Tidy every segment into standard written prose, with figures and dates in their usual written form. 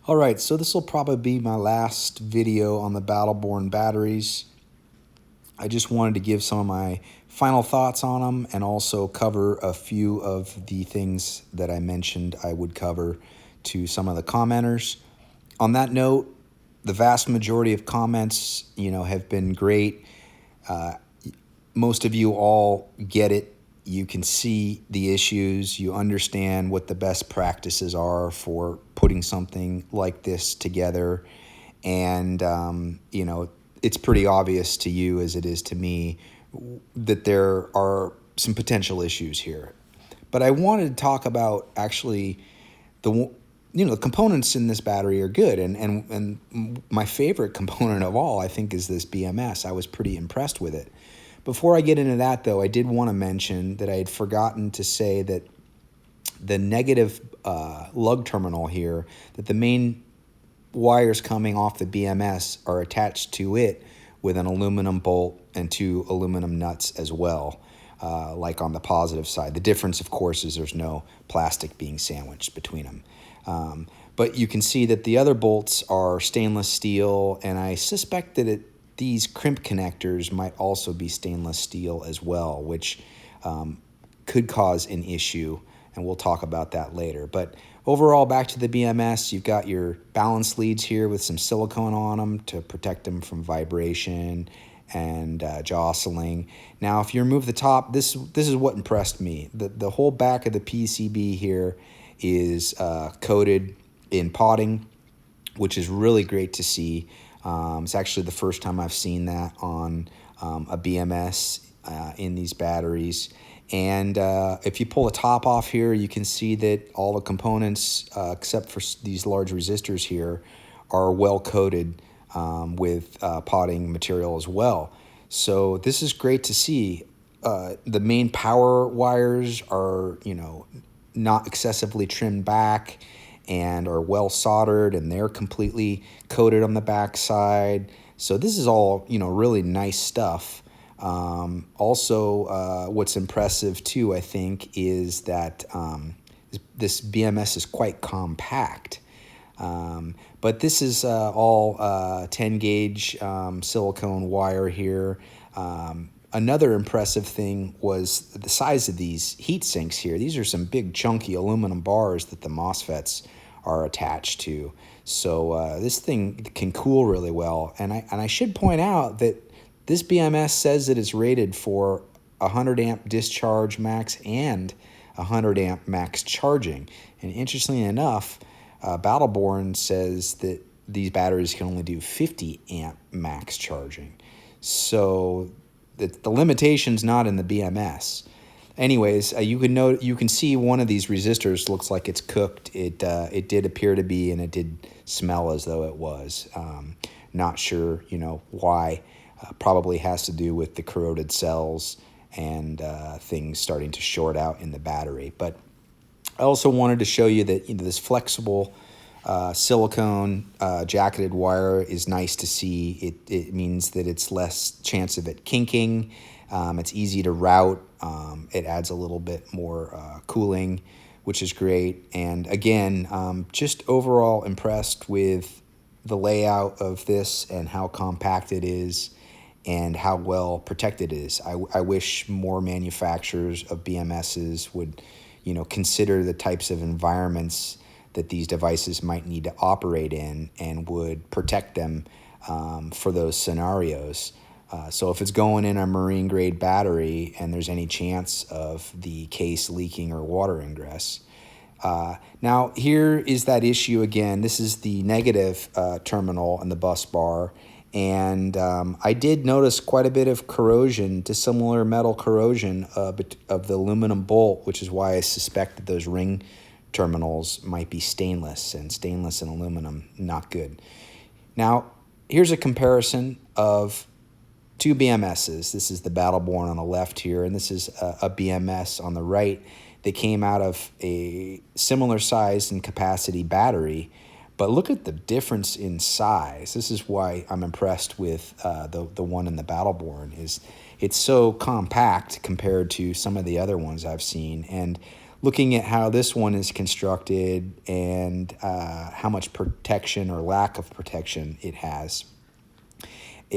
All right, so this will probably be my last video on the Battleborn batteries. I just wanted to give some of my final thoughts on them and also cover a few of the things that I mentioned I would cover to some of the commenters. On that note, the vast majority of comments, have been great. Most of you all get it. You can see the issues. You understand what the best practices are for putting something like this together. And, it's pretty obvious to you as it is to me that there are some potential issues here. But I wanted to talk about actually the components in this battery are good. And my favorite component of all, I think, is this BMS. I was pretty impressed with it. Before I get into that, though, I did want to mention that I had forgotten to say that the negative lug terminal here, that the main wires coming off the BMS are attached to it with an aluminum bolt and two aluminum nuts as well, like on the positive side. The difference, of course, is there's no plastic being sandwiched between them. But you can see that the other bolts are stainless steel, and I suspect that these crimp connectors might also be stainless steel as well, which could cause an issue, and we'll talk about that later. But overall, back to the BMS, you've got your balance leads here with some silicone on them to protect them from vibration and jostling. Now, if you remove the top, this is what impressed me. The whole back of the PCB here is coated in potting, which is really great to see. It's actually the first time I've seen that on a BMS in these batteries. And if you pull the top off here, you can see that all the components, except for these large resistors here, are well coated with potting material as well. So this is great to see. The main power wires are, not excessively trimmed back and are well soldered, and they're completely coated on the back side. So this is all, really nice stuff. Also, what's impressive too, I think, is that this BMS is quite compact. But this is all 10 gauge silicone wire here. Another impressive thing was the size of these heat sinks here. These are some big chunky aluminum bars that the MOSFETs are attached to. So this thing can cool really well. And I should point out that this BMS says that it's rated for 100 amp discharge max and 100 amp max charging. And interestingly enough, Battleborn says that these batteries can only do 50 amp max charging. So the limitation's not in the BMS. Anyways, you can see one of these resistors looks like it's cooked. It did appear to be, and it did smell as though it was. Not sure, why. Probably has to do with the corroded cells and things starting to short out in the battery. But I also wanted to show you that this flexible silicone jacketed wire is nice to see. It means that it's less chance of it kinking. It's easy to route. It adds a little bit more cooling, which is great. And again, just overall impressed with the layout of this and how compact it is and how well protected it is. I wish more manufacturers of BMSs would, consider the types of environments that these devices might need to operate in and would protect them for those scenarios. So if it's going in a marine grade battery and there's any chance of the case leaking or water ingress. Now here is that issue again. This is the negative terminal and the bus bar. And I did notice quite a bit of corrosion, dissimilar metal corrosion of the aluminum bolt, which is why I suspect that those ring terminals might be stainless, and stainless and aluminum, not good. Now, here's a comparison of two BMSs. This is the Battleborn on the left here, and this is a BMS on the right. They came out of a similar size and capacity battery, but look at the difference in size. This is why I'm impressed with the one in the Battleborn. Is it's so compact compared to some of the other ones I've seen. And looking at how this one is constructed and how much protection or lack of protection it has,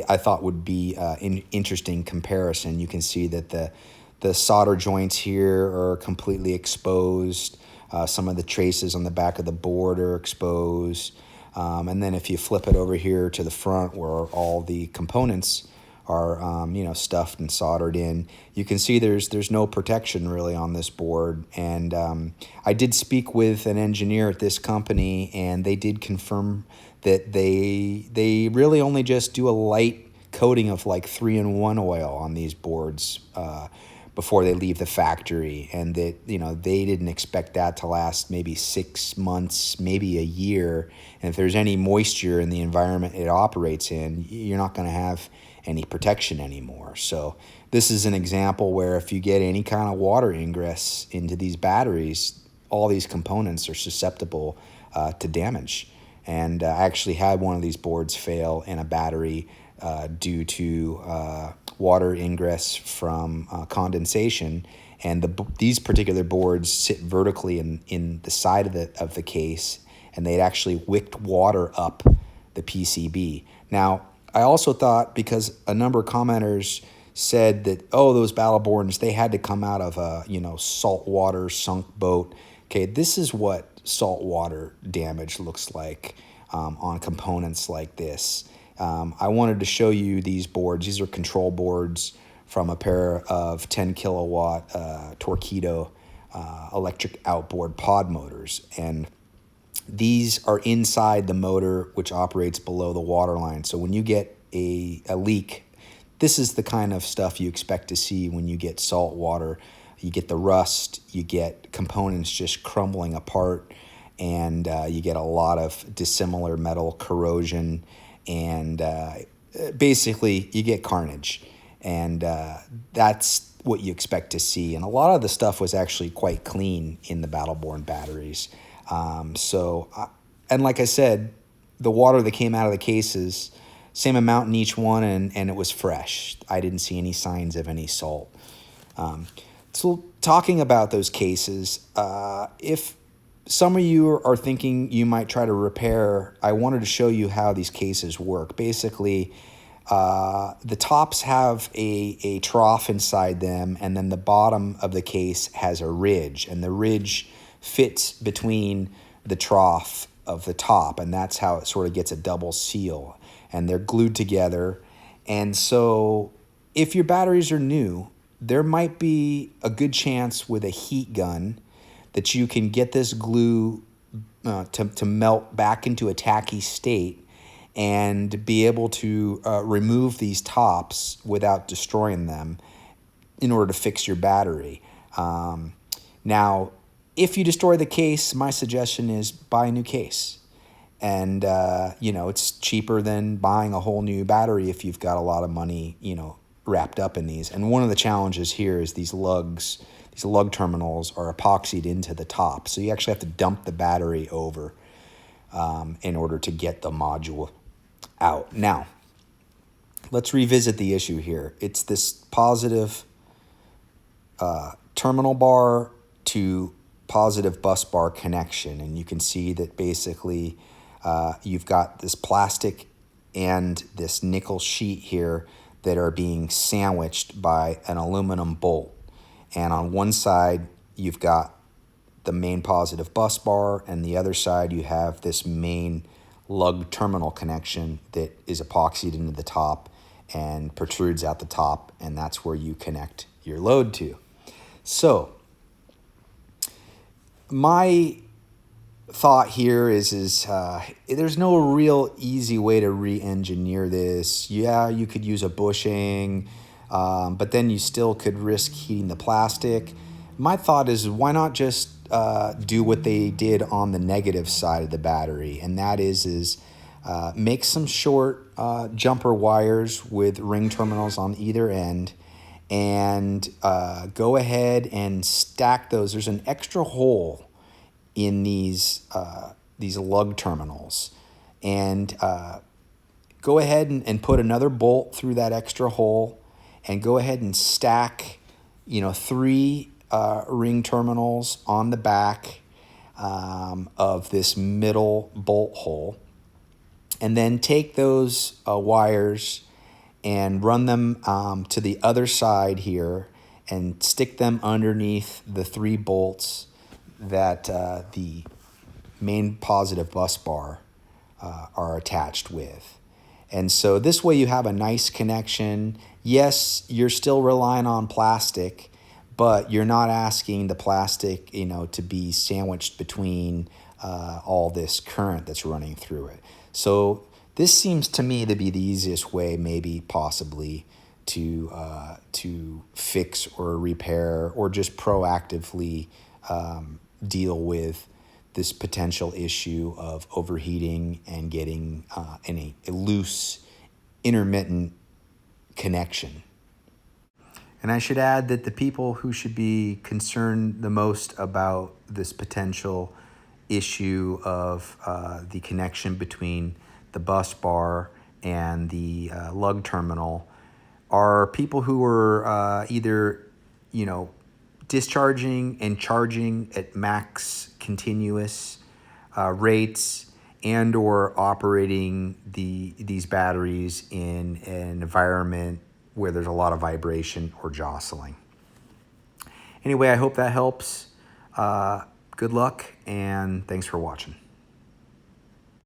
I thought would be an interesting comparison. You can see that the solder joints here are completely exposed. Some of the traces on the back of the board are exposed. And then if you flip it over here to the front where all the components are stuffed and soldered in, you can see there's no protection really on this board. And I did speak with an engineer at this company, and they did confirm that they really only just do a light coating of like 3-in-1 oil on these boards before they leave the factory, and that they didn't expect that to last maybe 6 months, maybe a year. And if there's any moisture in the environment it operates in, you're not going to have any protection anymore. So this is an example where if you get any kind of water ingress into these batteries, all these components are susceptible to damage. And I actually had one of these boards fail in a battery due to water ingress from condensation. And these particular boards sit vertically in the side of the case, and they'd actually wicked water up the PCB. Now, I also thought, because a number of commenters said that, those battle boards, they had to come out of a saltwater sunk boat. Okay, this is what saltwater damage looks like on components like this. I wanted to show you these boards. These are control boards from a pair of 10 kilowatt Torqeedo electric outboard pod motors. And these are inside the motor, which operates below the water line. So when you get a leak, this is the kind of stuff you expect to see when you get salt water. You get the rust, you get components just crumbling apart, and you get a lot of dissimilar metal corrosion, and basically you get carnage. And that's what you expect to see. And a lot of the stuff was actually quite clean in the Battleborn batteries. And like I said, the water that came out of the cases, same amount in each one, and it was fresh. I didn't see any signs of any salt. So talking about those cases, if some of you are thinking you might try to repair, I wanted to show you how these cases work. Basically, the tops have a trough inside them, and then the bottom of the case has a ridge, and the ridge fits between the trough of the top, and that's how it sort of gets a double seal, and they're glued together. And so if your batteries are new, there might be a good chance with a heat gun that you can get this glue to melt back into a tacky state and be able to remove these tops without destroying them in order to fix your battery. Now, if you destroy the case, my suggestion is buy a new case. And, it's cheaper than buying a whole new battery if you've got a lot of money, wrapped up in these. And one of the challenges here is these lug terminals are epoxied into the top. So you actually have to dump the battery over in order to get the module out. Now, let's revisit the issue here. It's this positive terminal bar to positive bus bar connection. And you can see that basically you've got this plastic and this nickel sheet here that are being sandwiched by an aluminum bolt. And on one side, you've got the main positive bus bar, and the other side you have this main lug terminal connection that is epoxied into the top and protrudes out the top, and that's where you connect your load to. So my thought here is there's no real easy way to re-engineer this. Yeah, you could use a bushing, but then you still could risk heating the plastic. My thought is, why not just do what they did on the negative side of the battery, and that is make some short jumper wires with ring terminals on either end, and go ahead and stack those. There's an extra hole in these lug terminals, and go ahead and put another bolt through that extra hole, and go ahead and stack 3 ring terminals on the back of this middle bolt hole, and then take those wires and run them to the other side here and stick them underneath the 3 bolts that the main positive bus bar are attached with. And so this way you have a nice connection. Yes, you're still relying on plastic, but you're not asking the plastic, to be sandwiched between all this current that's running through it. So this seems to me to be the easiest way, maybe possibly, to fix or repair or just proactively deal with this potential issue of overheating and getting in a loose, intermittent connection. And I should add that the people who should be concerned the most about this potential issue of the connection between the bus bar and the lug terminal are people who are either, discharging and charging at max continuous rates, and or operating these batteries in an environment where there's a lot of vibration or jostling. Anyway, I hope that helps. Good luck, and thanks for watching.